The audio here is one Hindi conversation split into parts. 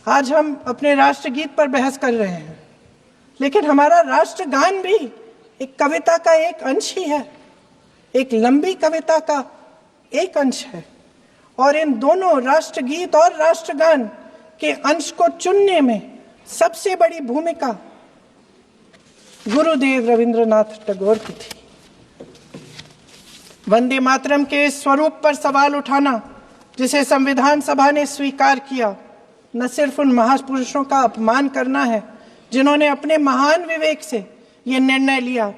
आज हम अपने राष्ट्रगीत पर बहस कर रहे हैं, लेकिन हमारा राष्ट्रगान भी एक कविता का एक अंश ही है, एक लंबी कविता का एक अंश है। और इन दोनों राष्ट्रगीत और राष्ट्रगान के अंश को चुनने में सबसे बड़ी भूमिका गुरुदेव रविंद्रनाथ टैगोर की थी। वंदे मातरम के स्वरूप पर सवाल उठाना, जिसे संविधान सभा ने स्वीकार किया, न सिर्फ उन महापुरुषों का अपमान करना है जिन्होंने अपने महान विवेक से ये निर्णय लिया,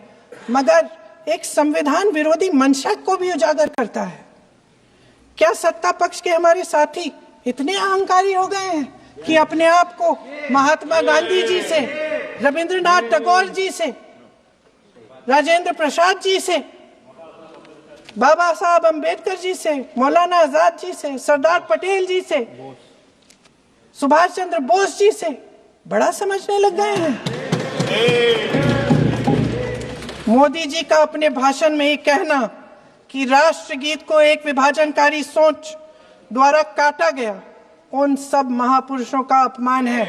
मगर एक संविधान विरोधी मंशा को भी उजागर करता है। क्या सत्ता पक्ष के हमारे साथी इतने अहंकारी हो गए हैं कि अपने आप को महात्मा गांधी जी से, रविंद्रनाथ टैगोर जी से, राजेंद्र प्रसाद जी से, बाबा साहब अंबेडकर जी से, मौलाना आजाद जी से, सरदार पटेल जी से, सुभाष चंद्र बोस जी से बड़ा समझने लग गए हैं? मोदी जी का अपने भाषण में ही कहना कि राष्ट्रगीत को एक विभाजनकारी सोच द्वारा काटा गया, उन सब महापुरुषों का अपमान है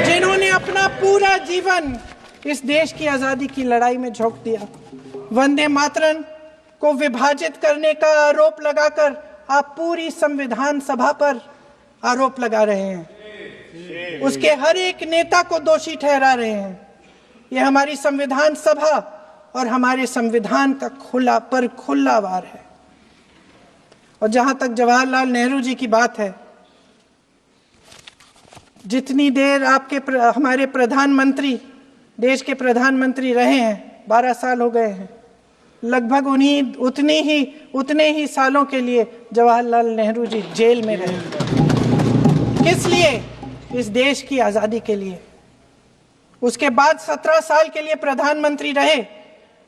जिन्होंने अपना पूरा जीवन इस देश की आजादी की लड़ाई में झोंक दिया। वंदे मातरम को विभाजित करने का आरोप लगाकर आप पूरी संविधान सभा पर आरोप लगा रहे हैं, उसके हर एक नेता को दोषी ठहरा रहे हैं। यह हमारी संविधान सभा और हमारे संविधान का खुला वार है। और जहां तक जवाहरलाल नेहरू जी की बात है, जितनी देर हमारे प्रधानमंत्री देश के प्रधानमंत्री रहे हैं, 12 साल हो गए हैं, लगभग उतने ही सालों के लिए जवाहरलाल नेहरू जी जेल में रहे। किस लिए? इस देश की आजादी के लिए। उसके बाद 17 साल के लिए प्रधानमंत्री रहे।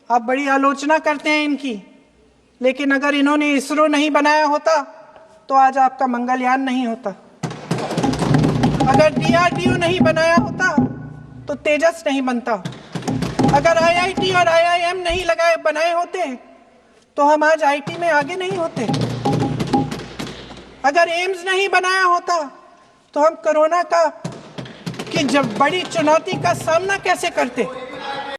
आप बड़ी आलोचना करते हैं इनकी, लेकिन अगर इन्होंने इसरो नहीं बनाया होता तो आज आपका मंगलयान नहीं होता। अगर DRDO नहीं बनाया होता तो तेजस नहीं बनता। अगर IIT और IIM नहीं बनाए होते तो हम आज IT में आगे नहीं होते। अगर एम्स नहीं बनाया होता तो हम कोरोना की जब बड़ी चुनौती का सामना कैसे करते।